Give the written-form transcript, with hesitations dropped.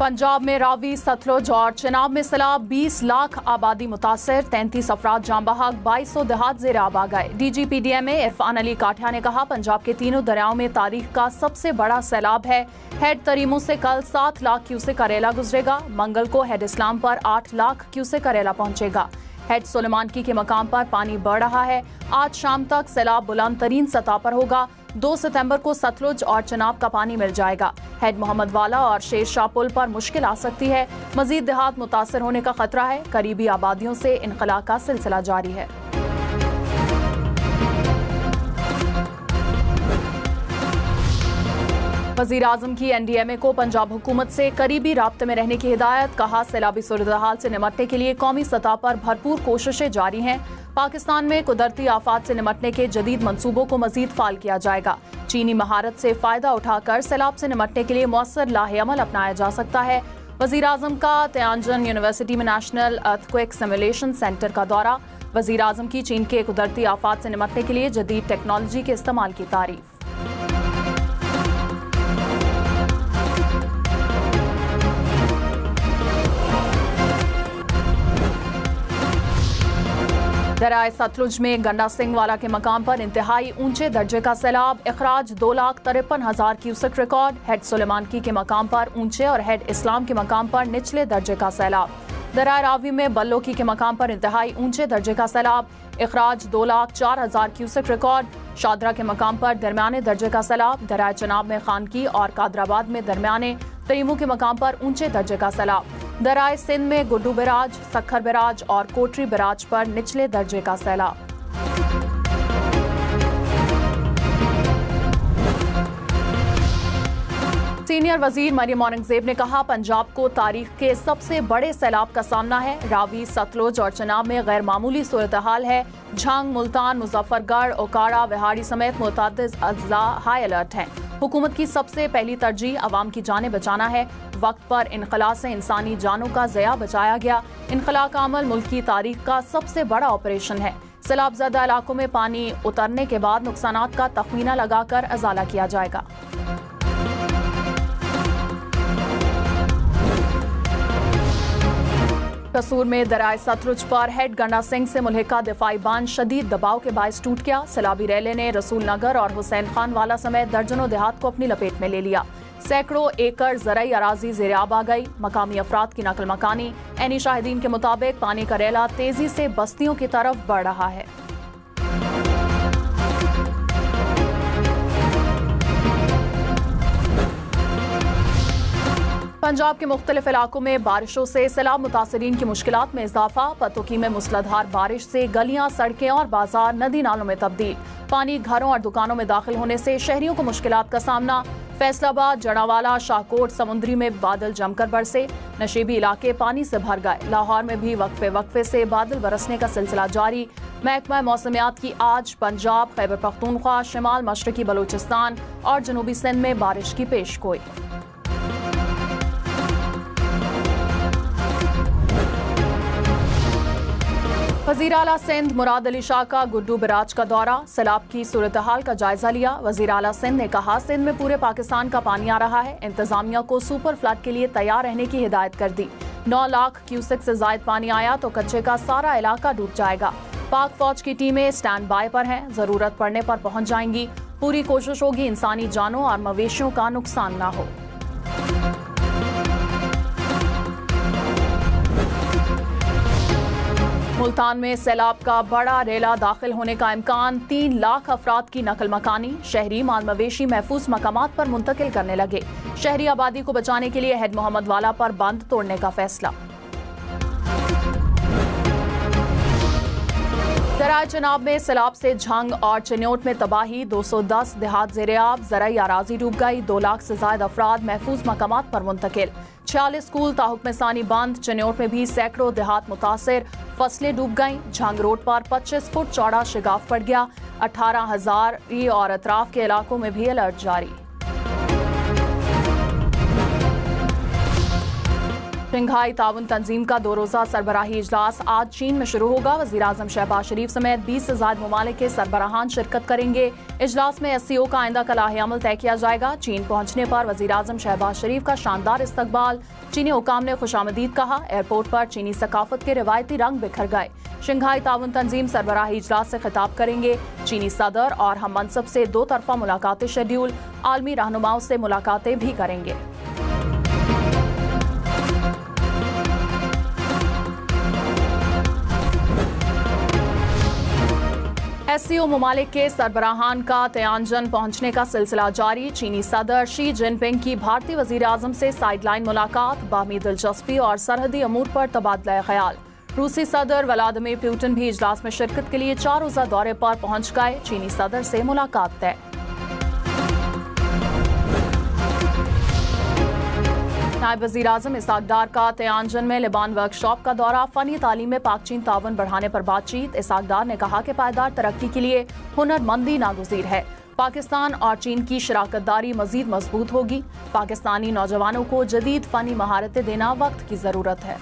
पंजाब में रावी, सतलुज और चिनाब में सैलाब, 20 लाख आबादी मुतासर, 33 अफराद जाम बहक, 2200 देहात ज़ेर आब आ गए। DGPDMA इरफान अली काठिया ने कहा, पंजाब के तीनों दरियाओं में तारीख का सबसे बड़ा सैलाब है। हेड तरीमों से कल 7 लाख क्यूसेक करेला गुजरेगा। मंगल को हेड इस्लाम पर 8 लाख क्यूसेक करेला पहुंचेगा। हेड सुलेमानकी के मकाम पर पानी बढ़ रहा है। आज शाम तक सैलाब बुलंद तरीन सतह पर होगा। 2 सितंबर को सतलुज और चिनाब का पानी मिल जाएगा। हेड मोहम्मद वाला और शेर शाह पुल पर मुश्किल आ सकती है। मजीद देहात मुतासर होने का खतरा है। करीबी आबादियों से इनखला का सिलसिला जारी है। वज़ीर आज़म की NDMA को पंजाब हुकूमत से करीबी राब्ते में रहने की हिदायत। कहा, सैलाबी सूरत-ए-हाल से निमटने के लिए कौमी सतह पर भरपूर कोशिशें जारी हैं। पाकिस्तान में कुदरती आफात से निमटने के जदीद मंसूबों को मजीद फाल किया जाएगा। चीनी महारत से फायदा उठाकर सैलाब से निमटने के लिए मौसर लाहे-अमल अपनाया जा सकता है। वज़ीर आज़म का तियानजन यूनिवर्सिटी में नेशनल अर्थक्वेक सिमुलेशन सेंटर का दौरा। वज़ीर आज़म की चीन के कुदरती आफात से निमटने के लिए जदीद टेक्नोलॉजी के इस्तेमाल की तारीफ। दरियाए सतलुज में गंडा सिंह वाला के मकाम पर इंतहाई ऊंचे दर्जे का सैलाब। इखराज 2,53,000 क्यूसेक रिकॉर्ड। हेड सुलेमानकी के मकाम पर ऊंचे और हेड इस्लाम के मकाम पर निचले दर्जे का सैलाब। दरियाए रावी में बल्लोकी के मकाम पर इंतहाई ऊंचे दर्जे का सैलाब। इखराज 2,04,000 क्यूसेक रिकॉर्ड। शादरा के मकाम पर दरमियाने दर्जे का सैलाब। दरियाए चिनाब में खानकी और कादराबाद में दरमियाने, तरीमू के मकाम पर ऊंचे दर्जे का सैलाब। दरियाए सिंध में गुड्डू बैराज, सक्खर बैराज और कोटरी बैराज पर निचले दर्जे का सैलाब। सीनियर वजीर मरियम औरंगजेब ने कहा, पंजाब को तारीख के सबसे बड़े सैलाब का सामना है। रावी, सतलुज और चिनाब में गैर मामूली सूरत हाल है। झंग, मुल्तान, मुजफ्फरगढ़, ओकाड़ा, विहाड़ी समेत मुतअद्दिद अजला हाई अलर्ट हैं। हुकूमत की सबसे पहली तरजीह अवाम की जानें बचाना है। वक्त पर इनखला से इंसानी जानों का ज़या बचाया गया। इनखला का अमल मुल्क की तारीख का सबसे बड़ा ऑपरेशन है। सैलाबज़दा इलाकों में पानी उतरने के बाद नुकसानात का तखमीना लगाकर अजाला किया जाएगा। कसूर में दरियाए सतलुज पर हेड गंडा सिंह से मुल्हिका दिफाई बांध शदीद दबाव के बायस टूट गया। सैलाबी रैले ने रसूल नगर और हुसैन खान वाला समेत दर्जनों देहात को अपनी लपेट में ले लिया। सैकड़ों एकड़ ज़राई अराजी ज़ेर आब आ गई। मकामी अफराद की नकल मकानी। ऐनी शाहिदीन के मुताबिक पानी का रैला तेजी से बस्तियों की तरफ बढ़ रहा है। पंजाब के मुख्तलिफ इलाकों में बारिशों से सैलाब मुतासरीन की मुश्किलात में इजाफा। पतोकी में मूसलाधार बारिश से गलियां, सड़कें और बाजार नदी नालों में तब्दील। पानी घरों और दुकानों में दाखिल होने से शहरियों को मुश्किलात का सामना। फैसलाबाद, जड़ावाला, शाहकोट, समुंदरी में बादल जमकर बरसे। नशीबी इलाके पानी से भर गए। लाहौर में भी वक्फे से बादल बरसने का सिलसिला जारी। महकमा मौसमियात की आज पंजाब, खैबर पख्तूनख्वा, शिमाल मशरकी बलूचिस्तान और जनूबी सिंध में बारिश की पेशगोई। वज़ीर आला सिंध मुराद अली शाह का गुड्डू बैराज का दौरा। सैलाब की सूरत हाल का जायजा लिया। वज़ीर आला सिंध ने कहा, सिंध में पूरे पाकिस्तान का पानी आ रहा है। इंतजामिया को सुपर फ्लड के लिए तैयार रहने की हिदायत कर दी। 9 लाख क्यूसेक से जायद पानी आया तो कच्चे का सारा इलाका डूब जाएगा। पाक फौज की टीमें स्टैंड बाय पर हैं, जरूरत पड़ने पर पहुंच जाएंगी। पूरी कोशिश होगी इंसानी जानों और मवेशियों का नुकसान ना हो। मुल्तान में सैलाब का बड़ा रेला दाखिल होने का इम्कान। 3 लाख अफराद की नकल मकानी। शहरी माल मवेशी महफूज मकामात पर मुंतकिल करने लगे। शहरी आबादी को बचाने के लिए हेड मोहम्मद वाला पर बंद तोड़ने का फैसला। दरियाए चिनाब में सैलाब से झंग और चिन्योट में तबाही। 210 देहात ज़ेर आब। ज़राई अराजी डूब गई। 2 लाख से ज्यादा अफराद महफूज मकामात पर मुंतकिल। 46 स्कूल ताहुक्म सानी बंद। चिन्योट में भी सैकड़ों देहात मुतासिर। फसलें डूब गईं। झंग रोड पर 25 फुट चौड़ा शिगाफ पड़ गया। 18,000 और अतराफ के इलाकों में भी अलर्ट जारी। शंघाई ताउन तंजीम का 2 रोज़ा सरबराही इजलास आज चीन में शुरू होगा। वज़ीर-ए-आज़म शहबाज शरीफ समेत 20 से ज़ायद ममालिक के सरबराहान शिरकत करेंगे। इजलास में SCO का आइंदा कलाह अमल तय किया जाएगा। चीन पहुंचने पर वज़ीर-ए-आज़म शहबाज शरीफ का शानदार इस्तकबाल। चीनी हुकाम ने खुशामदीद कहा। एयरपोर्ट पर चीनी सकाफत के रिवायती रंग बिखर गए। शंघाई ताउन तंजीम सरबराही इजलास से खिताब करेंगे। चीनी सदर और हम मनसब से 2 तरफा मुलाकातें शेड्यूल। आलमी रहनुमाओं से मुलाकातें भी करेंगे। SCO ममालिक के सरबराहान का तयांजन पहुंचने का सिलसिला जारी। चीनी सदर शी जिनपिंग की भारतीय वज़ीर-ए-आज़म से साइडलाइन मुलाकात, बाहमी दिलचस्पी और सरहदी अमूर पर तबादला ख्याल। रूसी सदर व्लादिमीर पुतिन भी इजलास में शिरकत के लिए 4 रोज़ा दौरे पर पहुंच गए। चीनी सदर से मुलाकात तय। नायब वज़ीर-ए-आज़म इसहाक डार का तयांजन में लिबान वर्कशॉप का दौरा। फ़नी तालीम में पाक चीन ताउन बढ़ाने पर बातचीत। इसहाक डार ने कहा कि पायदार तरक्की के लिए हुनरमंदी नागुज़ीर है। पाकिस्तान और चीन की शराकतदारी मज़ीद मजबूत होगी। पाकिस्तानी नौजवानों को जदीद फ़नी महारतें देना वक्त की ज़रूरत है।